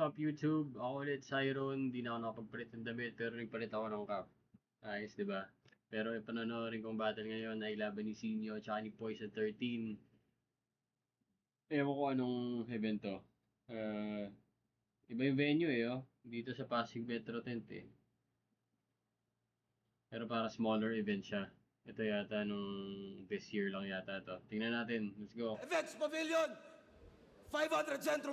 What's up YouTube? Ako ulit, Cyron. Hindi na ako nakapagpalit ng damit pero nagpalit ako ng cap. Ayos, di ba? Pero yung panonoodin kong battle ngayon ay laban ni Sinyo at ni Poison 13. Ewan ko anong event to. Iba yung venue oh. Dito sa Pasig Metro Tent eh. Pero para smaller event siya. Ito yata nung this year lang yata to. Tingnan natin. Let's go. Events Pavilion 500 Centro.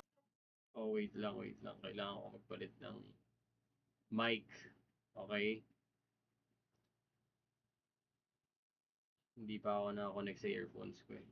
Oh, wait lang. Kailangan ko magpalit ng mic. Okay? Hindi pa ako nakakonect sa earphones ko eh.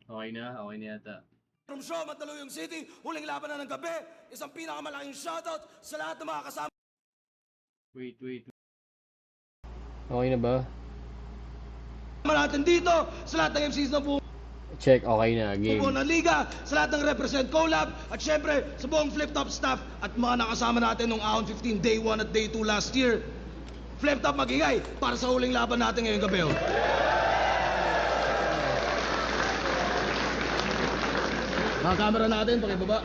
Okay na yata. From Show, Mandaluyong City, huling laban na ng gabi. Isang pinakamalaking shoutout sa lahat ng mga kasama. Wait. Okay na ba? Natin dito, sa lahat ng MCs na Check, okay na. Game. buong ng Liga, sa lahat ng Represent Collab, at syempre sa buong Flip Top staff at mga nakasama natin nung Ahon 15 Day 1 at Day 2 last year. Flip Top magingay para sa huling laban natin ngayong gabi. Mga camera natin, pakibaba.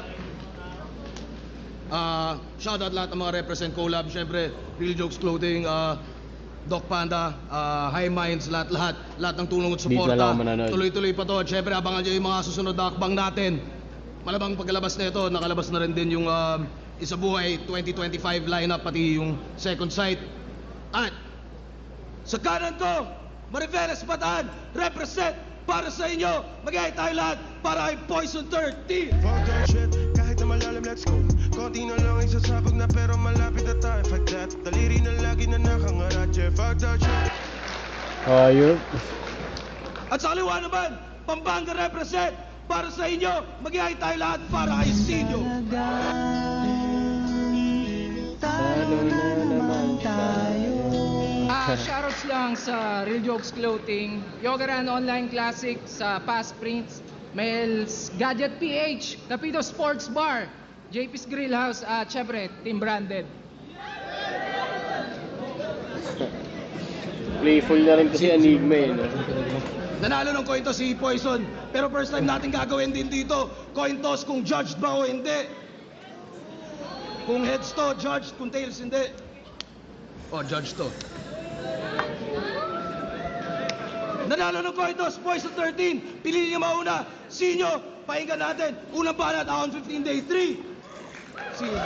Shoutout lahat ng mga Represent Collab, syempre Real Jokes Clothing, Doc Panda, High Minds, lahat ng tulong at suporta. Tuloy-tuloy pa to. At syempre abangan nyo yung mga susunod na akbang natin. Malamang pagkalabas na ito, nakalabas na rin din yung Isa Buhay 2025 lineup, pati yung second sight. At sa kanan ko, Mariveles Bataan, represent para sa inyo. Mag-iay tayo lahat para kay Poison 13. Fuck that shit, kahit na malalim, let's go. Konti na lang isasabog na pero malapit na tayo. Fuck that, daliri na lagi na nakangarat. Yeah, fuck that shit. Ayun. At sa kaliwa naman, Pampanga represent para sa inyo. Mag-iay tayo lahat para kay Sinyo. Shoutouts lang sa Real Jokes Clothing, Yoga Run Online Classic, sa Past Prints, Mel's Gadget PH, Capito Sports Bar, JP's Grill House, at syempre, Team Branded. Playful na rin kasi Enigma eh. No? Nanalo ng coin toss si Poison, pero first time natin gagawin din dito, coin toss kung judged ba o hindi. Kung heads to, judged, kung tails hindi. Judged to. Nanalo ng coin toss, Poison 13, pili niyo mauna. Sinyo, pakinggan natin. Unang banat, Ahon 15 Day 3. Sinyo.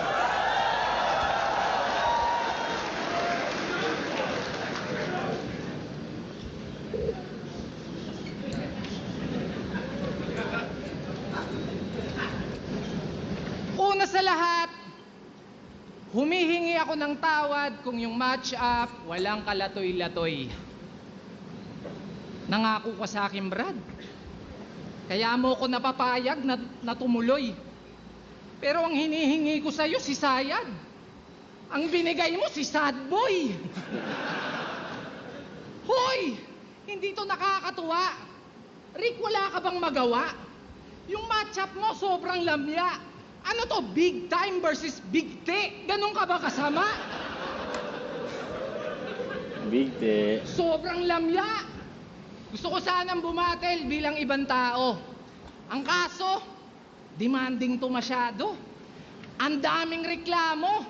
Una sa lahat, humihingi ako ng tawad kung yung match-up walang kalatoy-latoy. Nangako ka sa akin, Brad. Kaya mo ko napapayag na tumuloy. Pero ang hinihingi ko sa'yo, si Sayad. Ang binigay mo, si Sad Boy. Hoy! Hindi to nakakatuwa. Rick, wala ka bang magawa? Yung matchup mo, sobrang lamya. Ano to, big time versus big te? Ganon ka ba kasama? Big te. Sobrang lamya. Gusto ko sanang bumatel bilang ibang tao. Ang kaso, demanding to masyado. Ang daming reklamo.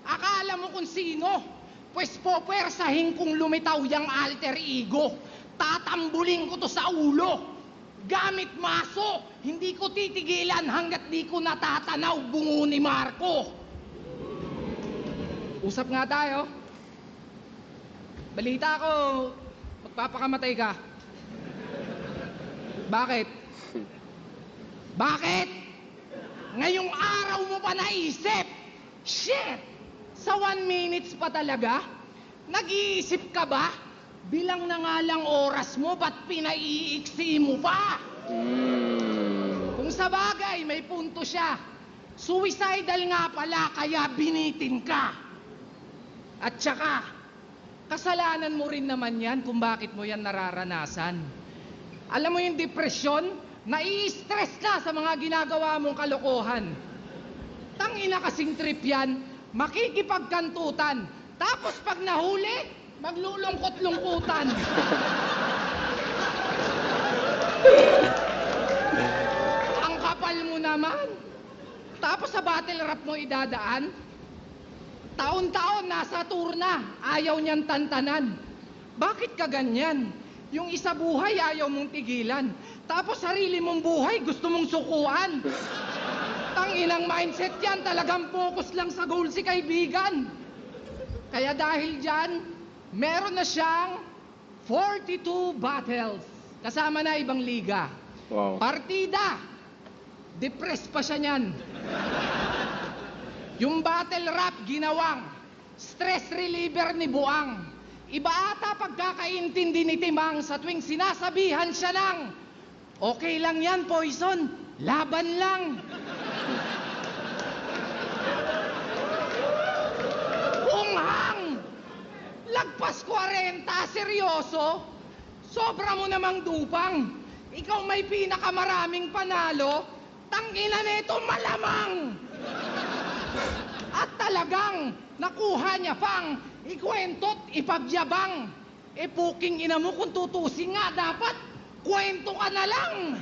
Akala mo kung sino. Pues popwersahin kung lumitaw yung alter ego. Tatambulin ko to sa ulo. Gamit maso. Hindi ko titigilan hanggat di ko natatanaw bungo ni Marco. Usap nga tayo. Balita ko, magpapakamatay ka. Bakit? Bakit? Ngayong araw mo pa naisip? Shit! Sa 1 minutes pa talaga? Nag-iisip ka ba? Bilang na nga lang oras mo, ba't pinaiiksi mo pa? Kung sa bagay, may punto siya. Suicidal nga pala, kaya binitin ka. At saka, kasalanan mo rin naman yan kung bakit mo yan nararanasan. Alam mo yung depresyon? Nai-stress ka sa mga ginagawa mong kalokohan. Tangina kasing trip yan. makikipagkantutan. Tapos pag nahuli, maglulungkot-lungkutan. Ang kapal mo naman. Tapos sa battle rap mo idadaan, taon-taon nasa tour na, ayaw niyan tantanan. Bakit ka ganyan? Yung isa buhay ayaw mong tigilan. Tapos sarili mong buhay gusto mong sukuan. Tanginang mindset yan, talagang focus lang sa goal si kaibigan. Kaya dahil dyan, meron na siyang 42 battles. Kasama na ibang liga. Wow. Partida, depressed pa siya niyan. Yung battle rap ginawang stress reliever ni Buang. Iba ata pagkakaintindi ni Timang sa tuwing sinasabihan siya ng okay lang yan, Poison, laban lang. Bunghang! Lagpas 40, seryoso? Sobra mo namang dupang. Ikaw may pinakamaraming panalo, tangina nito malamang. At talagang nakuha niya pang ikwento't ipagyabang. E puking ina mo kung tutusin nga dapat, kwento ka na lang.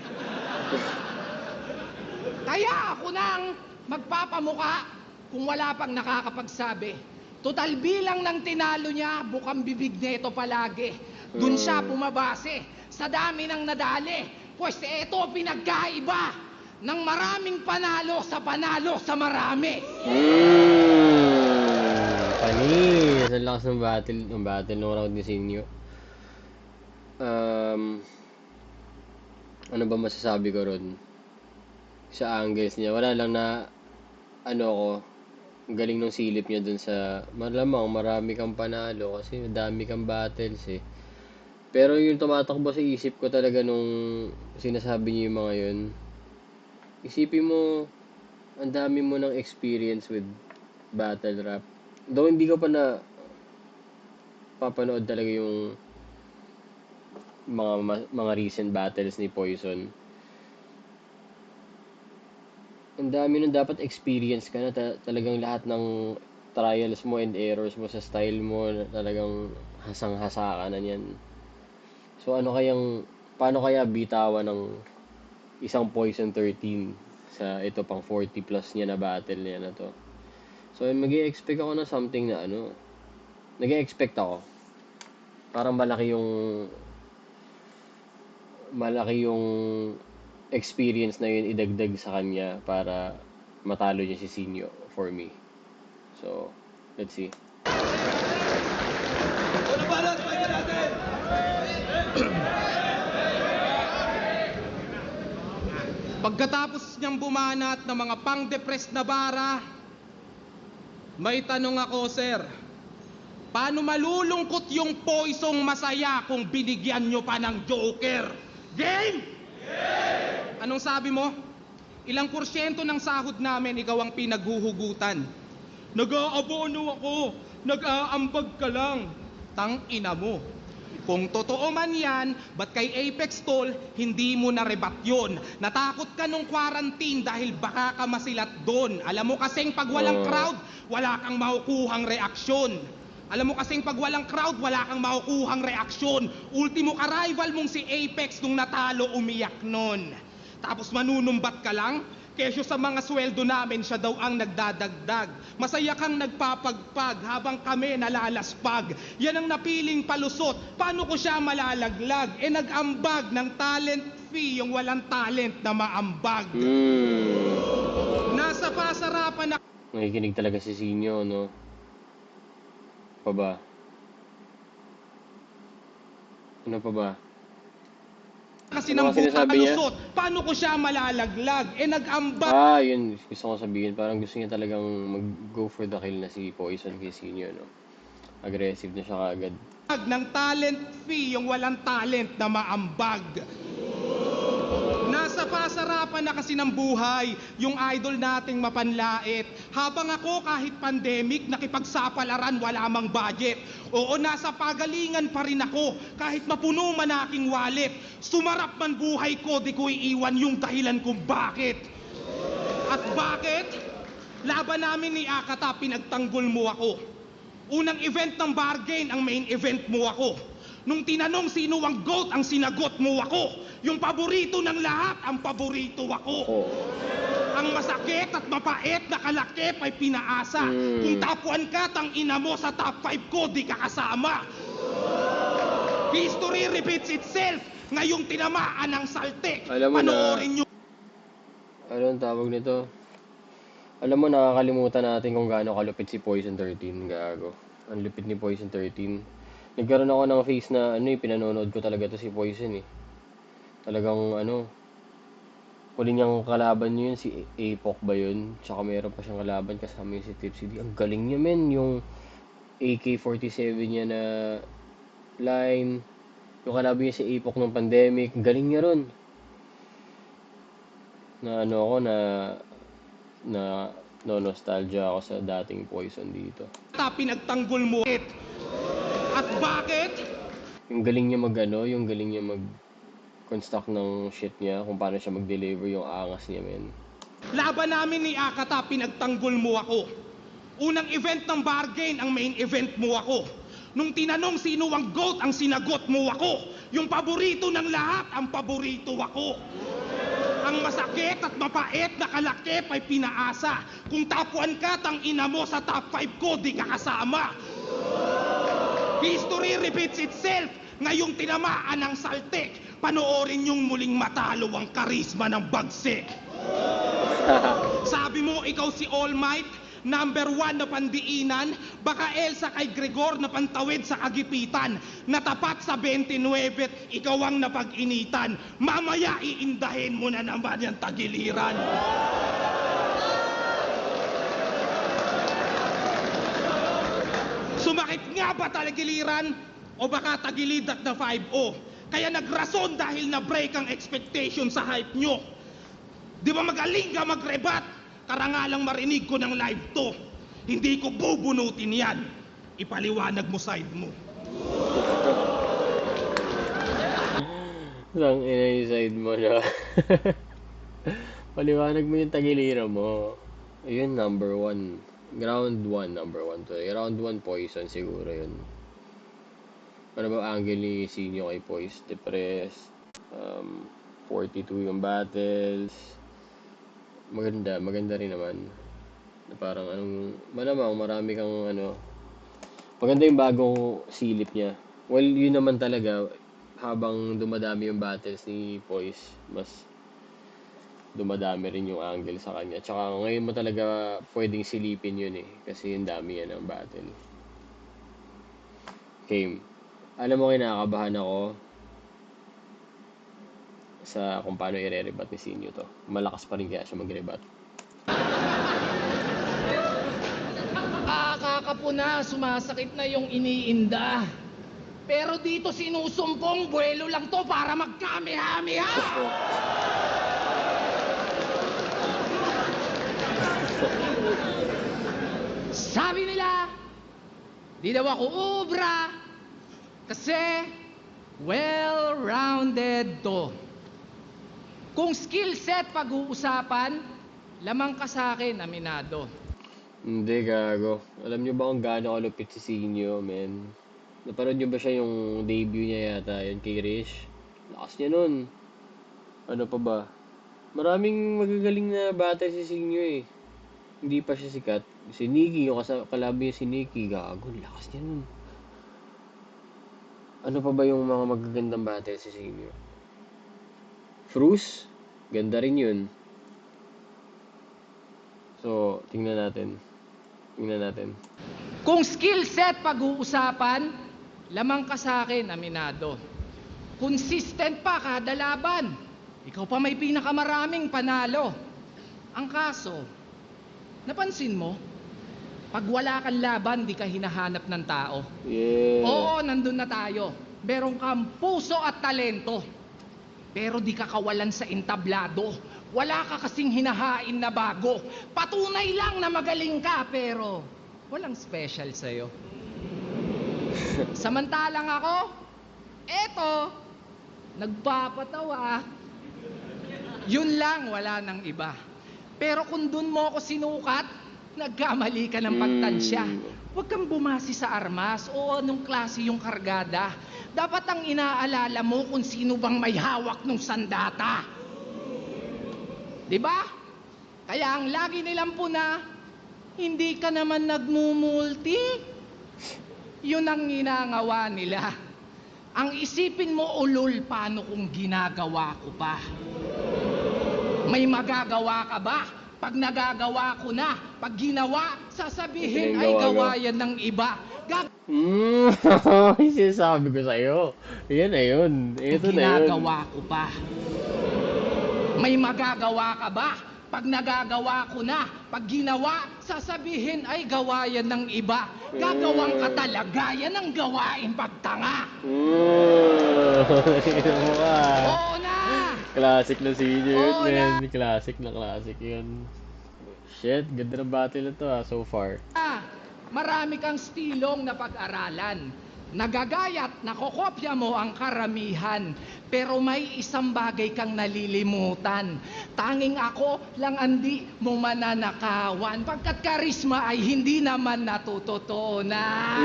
Kaya ako nang magpapamuka kung wala pang nakakapagsabi. Total bilang ng tinalo niya, bukang bibig nito palagi. Dun siya pumabase sa dami ng nadali. Pues eto pinagkaiba ng maraming panalo sa marami. Panis. Ang lakas ng battle ng round ni Sinyo. Ano ba masasabi ko ron? Sa angles niya. Wala lang na ko, ang galing ng silip niya dun sa malamang marami kang panalo kasi dami kang battles eh. Pero yung tumatakbo sa isip ko talaga nung sinasabi niya yung mga yun, isipin mo, ang dami mo ng experience with battle rap. Though hindi ko pa na papanood talaga yung mga recent battles ni Poison. Ang dami nun dapat experience ka na talagang lahat ng trials mo and errors mo sa style mo talagang hasang-hasa ka na yan. So paano kaya bitawan ng isang Poison 13 sa ito pang 40 plus niya na battle niya na to. So mag-i-expect ako na something na nag-i-expect ako. Parang malaki yung experience na yun idagdag sa kanya para matalo niya si Sinyo for me. So, let's see. Pagkatapos niyang bumanat ng mga pang-depressed na bara, may tanong ako, sir. Paano malulungkot yung Poisong masaya kung binigyan nyo pa ng Joker? Game? Anong sabi mo? Ilang porsyento ng sahod namin ikaw ang pinaghuhugutan? Nag-aabono ako. Nag-aambag ka lang. Tang-ina mo. Kung totoo man yan, ba't kay Apex Tol, hindi mo na-rebat yun? Natakot ka nung quarantine dahil baka ka masilat doon. Alam mo kasing pag walang crowd, wala kang makukuhang reaksyon. Alam mo kasing pag walang crowd, wala kang makukuhang reaksyon. Ultimo ka-rival mong si Apex nung natalo umiyak nun. Tapos manunumbat ka lang? Kesyo sa mga sweldo namin, siya daw ang nagdadagdag. Masaya kang nagpapagpag habang kami nalalaspag. Yan ang napiling palusot. Paano ko siya malalaglag? Nag-ambag ng talent fee yung walang talent na maambag. Nasa pasarapan na... Nakikinig talaga si Sinyo, no? Pa ba? Ano pa ba? Kasi nang palusot, paano ko siya malalaglag? Nag-ambag. Yun. Gusto ko sabihin. Parang gusto niya talagang mag-go for the kill na si Poison kay Sinyo, no? Aggressive na siya kaagad. Ng talent fee yung walang talent na maambag. Nasa pasarapan na kasi ng buhay yung idol nating mapanlait. Habang ako kahit pandemic, nakipagsapalaran wala mang budget. Oo, nasa pagalingan pa rin ako kahit mapuno man aking wallet. Sumarap man buhay ko, di ko iiwan yung dahilan kung bakit. At bakit? Laban namin ni Akata, pinagtanggol mo ako. Unang event ng bargain, ang main event mo ako. Nung tinanong sino ang GOAT, ang sinagot mo ako. Yung paborito ng lahat, ang paborito ako. Ang masakit at mapait na kalakip ay pinaasa. Kung top 1 ka, tang ina mo sa top 5 ko, di ka kasama. History repeats itself. Ngayong tinamaan ng saltik. Alam mo Panoorin nyo. Ano ang tawag nito? Alam mo, nakakalimutan natin kung gaano kalupit si Poison 13, gago. Ang lupit ni Poison 13. Nagkaroon ako ng face na, pinanonood ko talaga to si Poison eh. Talagang, huli niyang kalaban niyo yun, si Apoc ba yun? Tsaka meron pa siyang kalaban kasama yun si Tipsy D. Ang galing niya, men. Yung AK-47 niya na line. Yung kalaban niya si Apoc ng pandemic. Ang galing niya ron. Na nostalgia ako sa dating Poison dito. Pinagtanggol mo. At bakit? Yung galing niya yung galing niya construct ng shit niya, kung paano siya mag-deliver yung angas niya, men. Laban namin ni Akata, pinagtanggol mo ako. Unang event ng bargain, ang main event mo ako. Nung tinanong sino ang GOAT, ang sinagot mo ako. Yung paborito ng lahat, ang paborito ako. Ang masakit at mapait na kalakip ay pinaasa. Kung top 1 ka, tang ina mo sa top 5 ko, di ka kasama. History repeats itself. Ngayong tinamaan ng saltik. Panoorin yung muling matalo ang karisma ng bagsik. Sabi mo ikaw si All Might, number 1 na pandiinan. Baka Elsa kay Gregor na pantawid sa kagipitan. Natapat sa 29, ikaw ang napag-initan. Mamaya iindahin mo na naman yung tagiliran. Sumakit nga ba tagiliran? O baka tagilid at na 5-0? Kaya nagrason dahil na-break ang expectation sa hype nyo. Di ba magaling ka mag-rebat? Karangalang marinig ko ng live to. Hindi ko bubunutin yan. Ipaliwanag mo side mo. Lang ina yung side mo na. Paliwanag mo yung tagiliran mo. Ayun, number 1. Ground 1, number 1 to. Round 1 Poison siguro yun. Ano ba angle ni Sinyo kay Poise? Depressed. 42 yung battles. Maganda rin naman. Parang malamang marami kang maganda yung bagong silip niya. Well, yun naman talaga, habang dumadami yung battles ni Poise, mas dumadami rin yung angle sa kanya. Tsaka ngayon mo talaga pwedeng silipin yun eh, kasi yung dami yan ng battle. Game. Alam mo, kinakabahan ako sa kung paano i-rebat ni Sinyo to. Malakas pa rin kaya siya mag-rebat. Kakapuna, sumasakit na yung iniinda. Pero dito sinusumpong, buwelo lang to para magkami-hami-ha! Sabi nila, di daw ako ubra, kasi well-rounded to. Kung skill set pag-uusapan, lamang ka sa akin, aminado. Hindi, gago. Alam nyo ba kung gaano kalupit si Sinyo, men? Naparod nyo ba siya yung debut niya yata, yun kay Rish? Lakas niya nun. Ano pa ba? Maraming magagaling na battle si Sinyo eh. Hindi pa siya sikat. Si Nikki, yung kalaban niya si Nikki, gago, lakas niya nun. Ano pa ba yung mga magagandang battle si Sinyo? Fruce? Ganda rin yun. So, tingnan natin. Kung skill set pag-uusapan, lamang ka sa akin, aminado. Consistent pa kada laban. Ikaw pa may pinakamaraming panalo. Ang kaso, napansin mo, pag wala kang laban, di ka hinahanap ng tao. Yeah. Oo, nandun na tayo. Meron kang puso at talento. Pero di ka kawalan sa entablado. Wala ka kasing hinahain na bago. Patunay lang na magaling ka, pero walang special sa'yo. Samantalang ako, eto, nagpapatawa. Yun lang, wala nang iba. Pero kung dun mo ako sinukat, Nagkamali ka ng pagtansya. Huwag kang bumasi sa armas o anong klase yung kargada. Dapat ang inaalala mo kung sino bang may hawak ng sandata. Diba? Kaya ang lagi nilang puna, hindi ka naman nagmumulti. Yun ang ginagawa nila. Ang isipin mo, ulol, paano kung ginagawa ko pa? May magagawa ka ba? Pag nagagawa ko na, pag ginawa, sasabihin ay gawa yan ng iba. Sinasabi ko sa'yo. Yan na yun. Ito na yun. Ginagawa ko pa. May magagawa ka ba? Pag nagagawa ko na, pag ginawa, sasabihin ay gawa yan ng iba. Gagawang ka talaga, yan ang gawain pagtanga. Oo na! Classic na senior yun, Oo man. Classic na classic yun. Shit, ganda ng battle na to so far. Marami kang stilong na pag-aralan. Nagagayat, nakokopya mo ang karamihan. Pero may isang bagay kang nalilimutan. Tanging ako lang hindi mo mananakawan. Pagkat karisma ay hindi naman natututunan.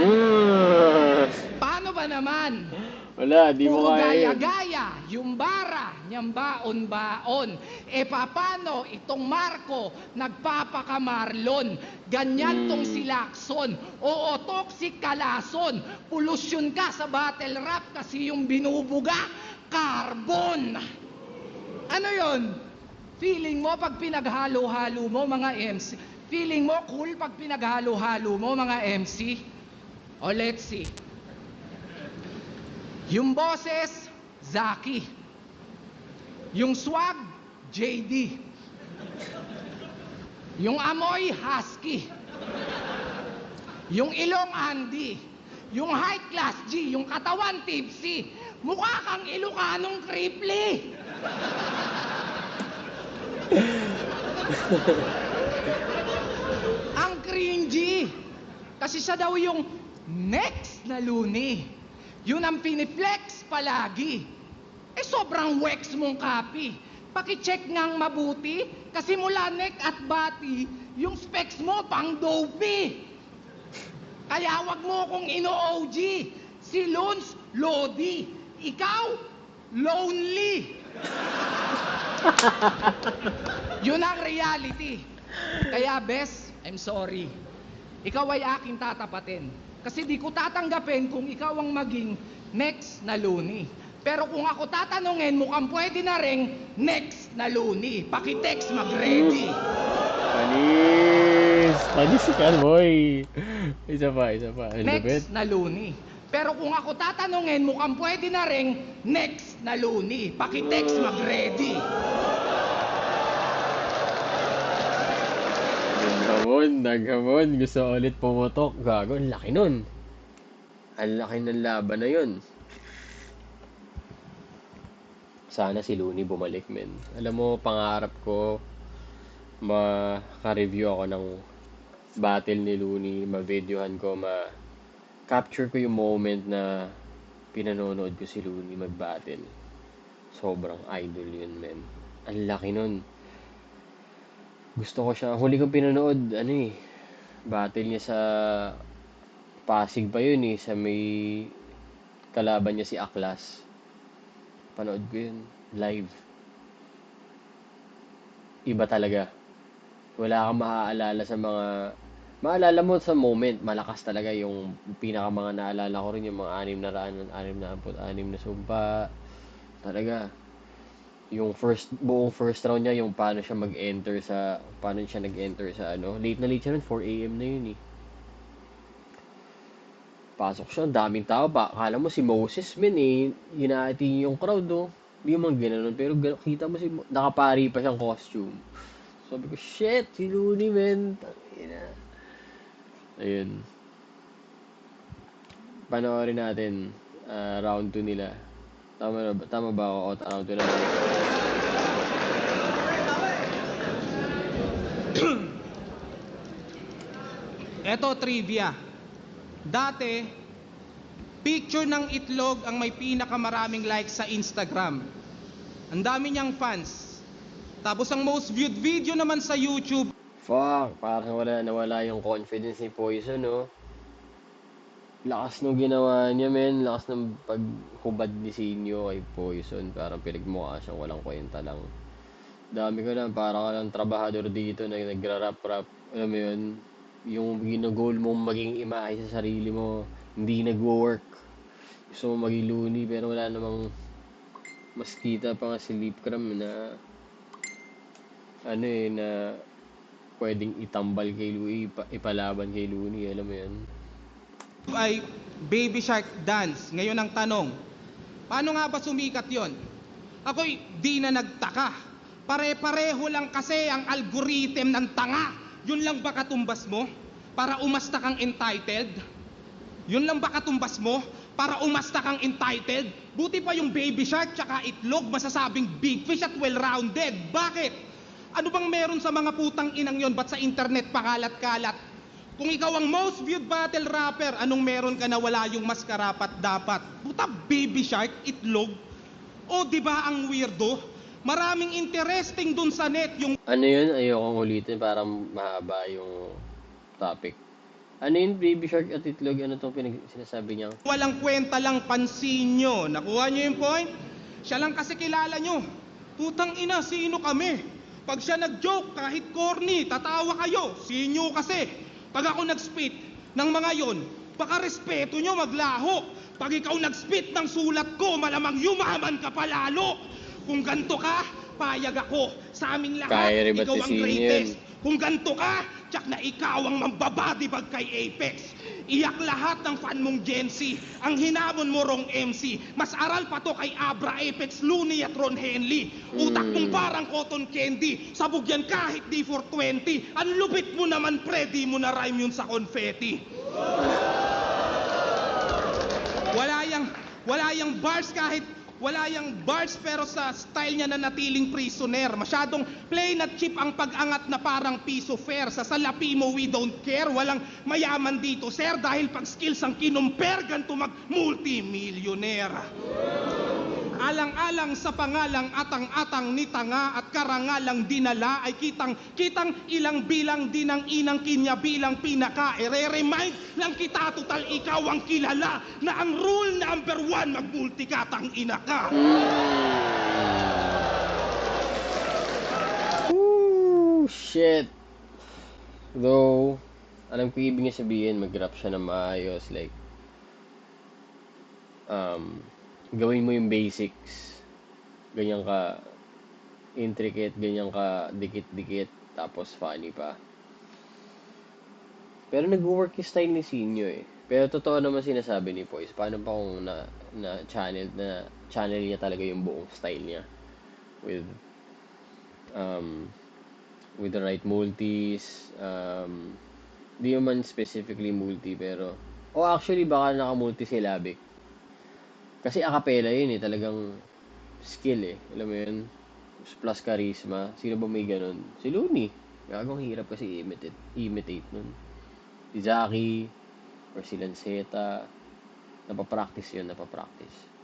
Paano ba naman? Wala, di mo Puro kaya yun. gaya-gaya, yung bara, niyang baon-baon. E papano itong Marco nagpapakamarlon? Ganyan tong si Lacson. Oo, toxic kalason. Polusyon ka sa battle rap kasi yung binubuga, carbon. Ano yon? Feeling mo pag pinaghalo-halo mo mga MC? Feeling mo cool pag pinaghalo-halo mo mga MC? O let's see. Yung boses, Zaki. Yung swag, JD. Yung amoy, Husky. Yung ilong, Andy. Yung height class, G. Yung katawan, Tipsy. Mukha kang Ilocanong Cripply. Ang cringy. Kasi siya daw yung next na Looney. Yun ang piniflex palagi. Eh sobrang wex mong copy. Paki-check ngang mabuti kasi mula neck at body, yung specs mo pang dopey. Kaya wag mo kong ino-OG. Si Lons, Lodi. Ikaw, lonely. Yun ang reality. Kaya bes, I'm sorry. Ikaw ay aking tatapatin. Kasi di ko tatanggapin kung ikaw ang maging next na Looney. Pero kung ako tatanungin, mukhang pwede na ring next na Looney. Paki-text, mag-ready. Panis! Panis ka, boy! Isa pa. Ang lupit. Next na Looney. Pero kung ako tatanungin, mukhang pwede na ring next na Looney. Paki-text, mag-ready. Naghamon. Gusto ulit pumutok. Gago, ang laki nun. Ang laki ng laban na yun. Sana si Looney bumalik, men. Alam mo, pangarap ko, maka-review ako ng battle ni Looney, ma-videohan ko, ma-capture ko yung moment na pinanonood ko si Looney mag-battle. Sobrang idol yun, men. Ang laki nun. Gusto ko siya. Huli kong pinanood, battle niya sa Pasig pa yun sa may kalaban niya si Aklas. Panood ko yun, live. Iba talaga. Wala kang maaalala sa mga... Maalala mo sa moment, malakas talaga yung pinaka mga naalala ko rin, yung mga 666 na sumpa. Talaga. Yung buong first round niya, yung paano siya nag-enter sa late na siya nun, 4 AM na yun Pasok siya, daming tao pa. Akala mo si Moses, hinati yung crowd, Hindi man gano'n, pero kita mo nakapari pa siyang costume. Sabi ko, shit, si Looney, men. Ayun. Panoorin natin, round 2 nila. Tama ba ako? Round 2 na. Eto trivia. Dati, picture ng itlog ang may pinakamaraming likes sa Instagram. Ang dami niyang fans. Tapos ang most viewed video naman sa YouTube, Fuck, parang nawala yung confidence ni Poison, no? Lakas nung ginawa niya, men. Lakas ng paghubad ni Sinyo kay Poison. Parang pinagmukha siyang walang kwenta lang. Dami ko lang, parang ka lang trabahador dito na nagra-rap-rap. Alam mo yun? Yung ginagol mong maging imahe sa sarili mo, hindi nag-work. Gusto mo maging loony, pero wala namang mas kita pa nga si Lipcram na na pwedeng itambal kay Louie, ipalaban kay Looney, alam mo yun? Ay Baby Shark Dance. Ngayon ang tanong, paano nga ba sumikat yon? Ako'y di na nagtaka. Pare-pareho lang kasi ang algorithm ng tanga. Yun lang ba katumbas mo? Para umasta kang entitled? Yun lang ba katumbas mo? Para umasta kang entitled? Buti pa yung Baby Shark tsaka Itlog masasabing big fish at well-rounded. Bakit? Ano bang meron sa mga putang inang yon? Ba't sa internet pakalat-kalat? Kung ikaw ang most viewed battle rapper, anong meron ka na wala yung mas karapat dapat? Puta, Baby Shark, Itlog? O di ba ang weirdo? Maraming interesting dun sa net yung Ano yun? Ayokong ulitin, parang mahaba yung topic. Ano yun, Baby Shark at Itlog? Ano itong sinasabi niya? walang kwenta lang pansin nyo. Nakuha nyo yung point? Siya lang kasi kilala nyo. Putang ina, sino kami? Pag siya nag-joke, kahit corny, tatawa kayo. Sinyo kasi. Pag ako nag-spit ng mga yon, baka respeto nyo maglaho. Pag ikaw nag-spit ng sulat ko, malamang yumaman ka palalo. Kung ganto ka, payag ako. Sa aming lahat, Kaya rin ba't ikaw si ang Sinyo greatest. yun? Kung ganto ka, tsak na ikaw ang mambabadibag kay Apex. Iyak lahat ng fan mong Gen Z. Ang hinamon mo rong MC. Mas aral pa to kay Abra, Apex, Looney at Ron Henley. Utak mong parang cotton candy. Sabog yan kahit di 420. Ang lupit mo naman, pre, di mo na rhyme yun sa confetti. Wala yang bars kahit wala yang bars pero sa style niya na natiling prisoner. Masyadong plain at cheap ang pag-angat na parang piso fair. Sa salapi mo we don't care. Walang mayaman dito sir dahil pag skills ang kinumpare ganito mag multi-millionaire. Alang-alang sa pangalang atang-atang ni tanga at karangalang dinala ay kitang ilang bilang din ang inang kinya bilang pinaka. Re-remind lang kita total ikaw ang kilala na ang rule number 1 mag-multikatang ina ka. Ooh, shit. Though, alam ko ibig niya sabihin, mag-rap siya na maayos, like, gawin mo yung basics. Ganyan ka intricate, ganyan ka dikit-dikit, tapos funny pa. Pero nag-work yung style ni Sinyo eh. Pero totoo naman sinasabi ni Poise. Paano pa kung channel niya talaga yung buong style niya with the right multis, di naman specifically multi pero actually baka naka-multi si Labic. Kasi acapella yun eh, talagang skill eh. Alam mo yun? Plus charisma. Sino ba may ganun? Si Looney. Gagawang hirap kasi imitate nun. Si Zaki, or si Lanceta. Napapractice yun, napapractice.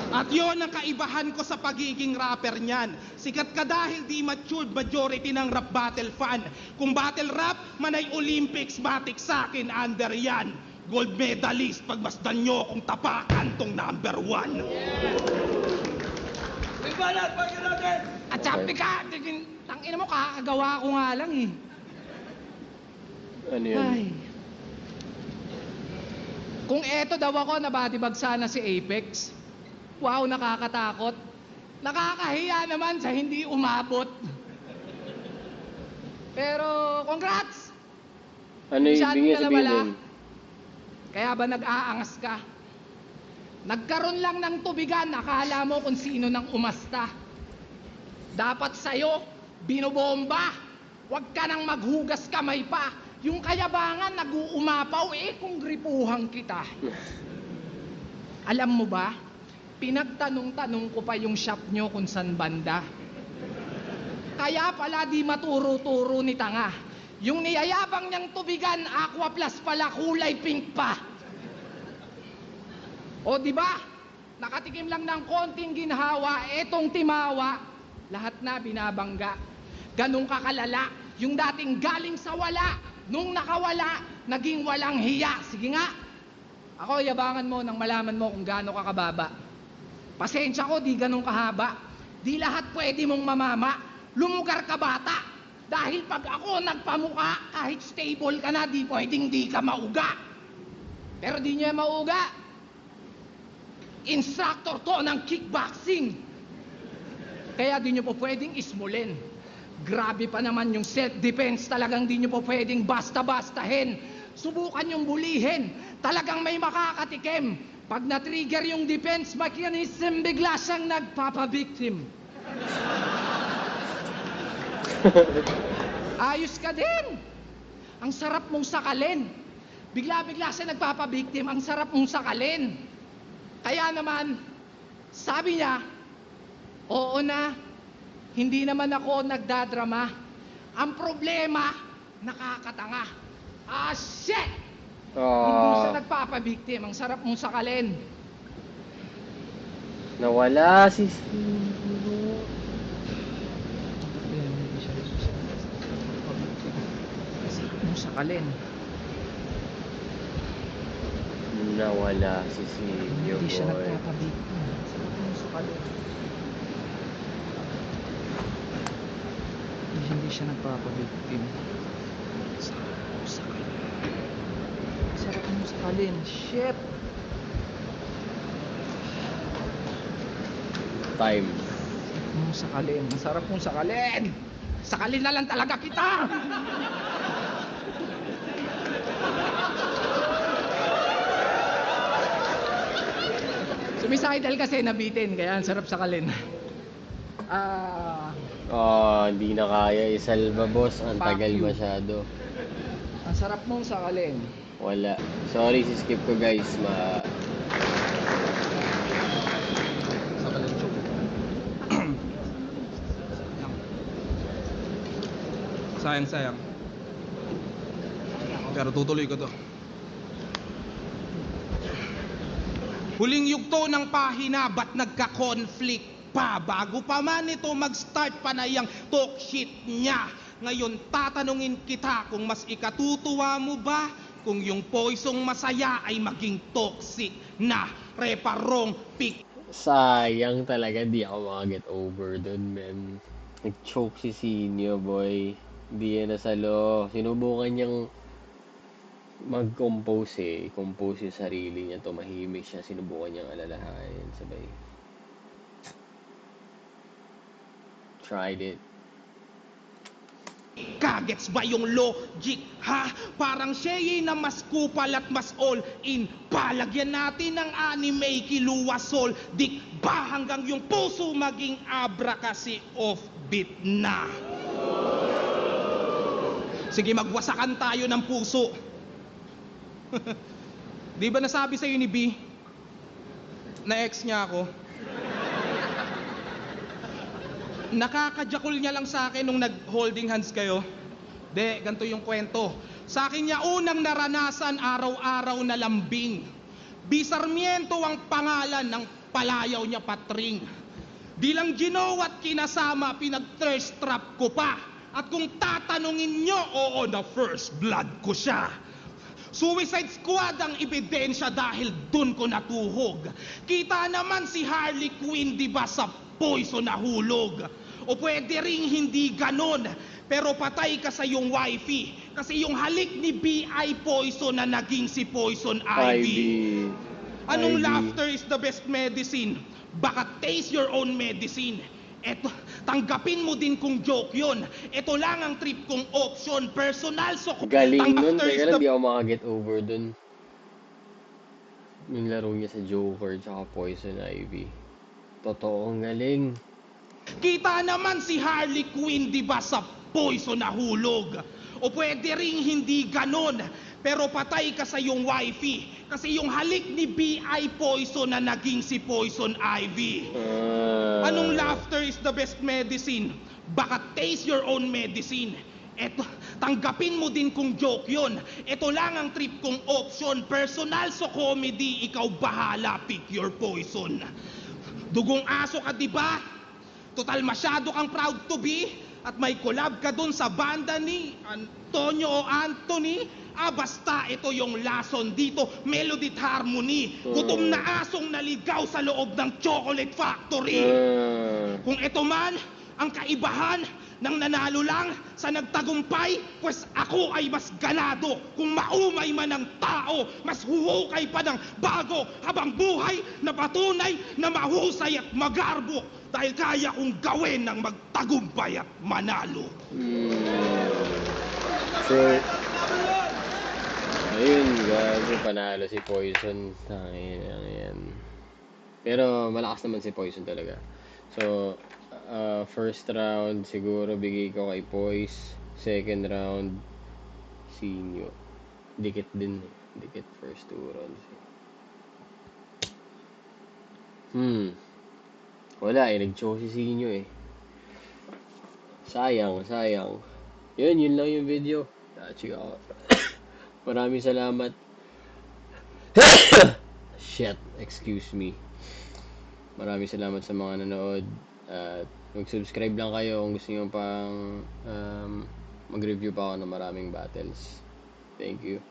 At yon ang kaibahan ko sa pagiging rapper niyan. Sikat ka dahil di matured majority ng rap battle fan. Kung battle rap, manay Olympics, matik sa'kin under yan. Gold medalist, pagmasdan nyo kung tapakan tong number 1. At sabi ka, tangina mo, kakagawa ko nga lang eh. Ano yun? Ay. Kung eto daw ako, nabatibag sana si Apex. Wow, nakakatakot. Nakakahiya naman sa hindi umabot. Pero, congrats! Ano yung ibig niya sabihin nun? Kaya ba nag-aangas ka? Nagkaroon lang ng tubigan, akala mo kung sino nang umasta. Dapat sa'yo, binobomba. Huwag ka nang maghugas kamay pa. Yung kayabangan, nag-uumapaw, kung gripuhan kita. Alam mo ba, pinagtanong-tanong ko pa yung shop nyo kung san banda. Kaya pala di maturo-turo ni tanga. Yung niyayabang niyang tubigan, Aqua Plus pala, kulay pink pa. O di ba? Nakatikim lang ng konting ginhawa, etong timawa. Lahat na binabangga. Ganun kakalala. Yung dating galing sa wala, nung nakawala, naging walang hiya. Sige nga. Ako, yabangan mo nang malaman mo kung gaano ka kababa. Pasensya ko, di ganun kahaba. Di lahat pwede mong mamama. Lumugar ka bata. Dahil pag ako nagpamuka, kahit stable ka na, di pwedeng di ka mauga. Pero di niya mauga. Instructor to ng kickboxing. Kaya di niyo po pwedeng ismulin. Grabe pa naman yung self-defense. Talagang di niyo po pwedeng basta-bastahin. Subukan yung bulihin. Talagang may makakatikim. Pag na-trigger yung defense mechanism, bigla siyang nagpapabiktim. Ayos ka din. Ang sarap mong sakalin. Bigla-bigla siya nagpapabiktim. Ang sarap mong sakalin. Kaya naman, sabi niya, oo na, hindi naman ako nagdadrama. Ang problema, nakakatanga. Ah, shit! Hindi siya nagpapabiktim. Ang sarap mong sakalin. Nawala si Sinyo. Sakalin. Nawala si Sinyo, Hindi siya boy. nagpapabiktim. Sarap mong sakalin. Hindi siya nagpapabiktim. Sarap mong sakalin. Sarap mong sakalin. Shit! Time. Sarap mong sakalin. Masarap mong sakalin! Sakalin na lang talaga kita! Sumisidal kasi nabitin, kaya ang sarap sakalin. Hindi na kaya isalba, boss. Ang Fuck tagal you. masyado. Ang sarap mong sakalin. Wala. Sorry, skip ko, guys. Sayang. Pero tutuloy ko to. Huling yugto ng pahina, ba't nagka-conflict pa? Bago pa man ito mag-start pa na yung talk shit niya. Ngayon tatanungin kita kung mas ikatutuwa mo ba kung yung poisong masaya ay maging toxic na reparong pick. Sayang talaga, di ako makaget over dun, man. Nag-choke si Sinyo, boy. Di yan nasalo. Sinubukan niyang mag-compose compose yung sarili niya, tumahimik siya, sinubukan niyang alalahanin, sabay. Tried it. Kagets ba yung logic, ha? Parang siya na mas kupal at mas all in. Palagyan natin ng anime kiluwasol. Dik ba hanggang yung puso maging abra kasi offbeat na. Sige, magwasakan tayo ng puso. Di ba nasabi sa'yo ni B na ex niya ako? Nakakajakol niya lang sa akin nung nag-holding hands kayo. De, ganito yung kwento. Sa akin niya unang naranasan araw-araw na lambing. Bisarmiento ang pangalan ng palayaw niya, Patring. Di lang ginawa at kinasama, pinag-thirst trap ko pa. At kung tatanungin niyo, oo, na first blood ko siya. Suicide Squad ang ebidensya dahil dun ko natuhog. Kita naman si Harley Quinn, di ba, sa Poison na hulog. O pwede ring hindi ganon, pero patay ka sa iyong wifey. Kasi yung halik ni B ay poison na naging si Poison Ivy. Anong Ivy. laughter is the best medicine? Baka taste your own medicine. Eto, tanggapin mo din kung joke yon. Ito lang ang trip kong option. Personal, so Galing nun, laughter is teka lang, the di ako makaget over dun. Yung laro niya sa Joker tsaka Poison Ivy. Totoo, ang galing. Kita naman si Harley Quinn, di ba, sa Poison na hulog. O pwede ring hindi ganon, pero patay ka sa iyong wifey. Kasi yung halik ni B ay poison na naging si Poison Ivy. Anong laughter is the best medicine? Baka taste your own medicine. Eto, tanggapin mo din kung joke yon. Ito lang ang trip kong option. Personal, so comedy, ikaw bahala, pick your poison. Dugong aso ka, di ba? Total masyado kang proud to be at may collab ka dun sa banda ni Antonio o Anthony. Basta ito yung lason dito, melody at harmony. Gutom na asong naligaw sa loob ng Chocolate Factory. Kung ito man ang kaibahan ng nanalo lang sa nagtagumpay, pues ako ay mas ganado. Kung maumay man ang tao, mas huhukay pa ng bago habang buhay na patunay na mahusay at magarbo. Dahil kaya kong gawin ng magtagumpay at manalo. So, ayun, gago, panalo si Poison. Yan. Pero malakas naman si Poison talaga. So, first round siguro bigay ko kay Poise. Second round, Sinyo. Dikit din. Dikit first 2 rounds. Wala nag-choke si Sinyo Sayang. Yun lang yung video. Maraming salamat. Shit, excuse me. Maraming salamat sa mga nanood. At mag-subscribe lang kayo kung gusto nyo pang mag-review pa ako ng maraming battles. Thank you.